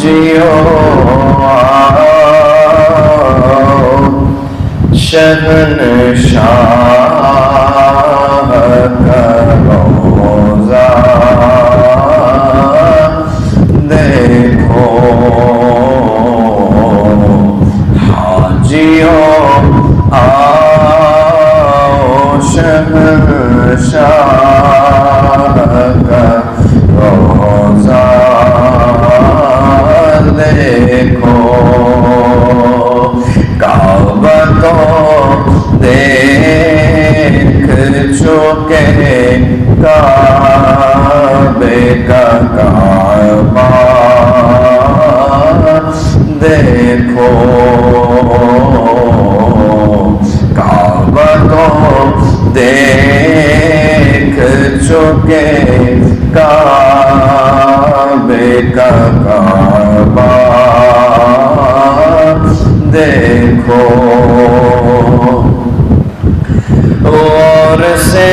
حاجیوں شہنشاہ کا روضہ دیکھو حاجیوں آؤ شہنشاہ کا روضہ دیکھو کعبہ تو دیکھ چکے کعبے کا کعبہ دیکھو کعبہ تو دیکھ چکے کعبے کا کعبہ دیکھو غور سے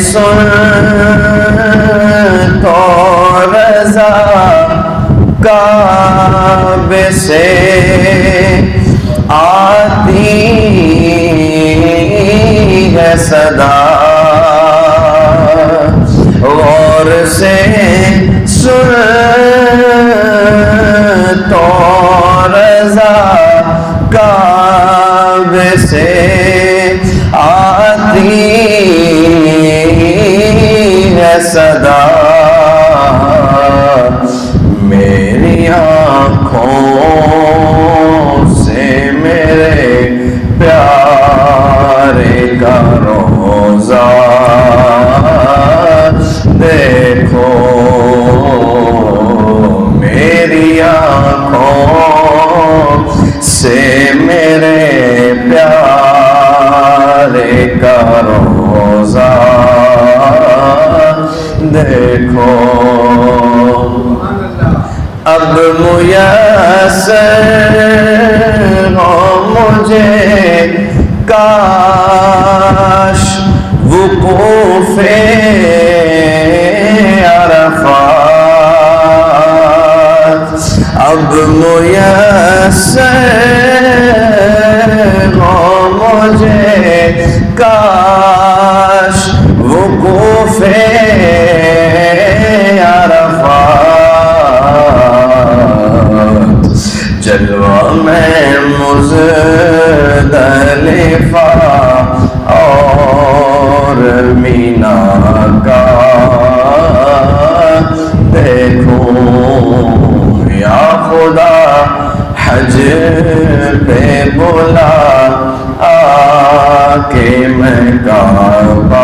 سن تو رضا کعبے سے آتی ہے صدا غور سے سن تو رضا کعبے سے آتی ہے صدا میری آنکھوں سے میرے پیارے کا روضہ دیکھو میری آنکھوں سے میرے پیارے کا روضہ دیکھو اب میسر ہو مجھے کاش وقوف عرفات اب میسر ہو مجھے کاش وقوف عرفات جلوہ میں مزدلفہ اور مینا کا دیکھو یا خدا حج پہ بلا آ کے میں کعبہ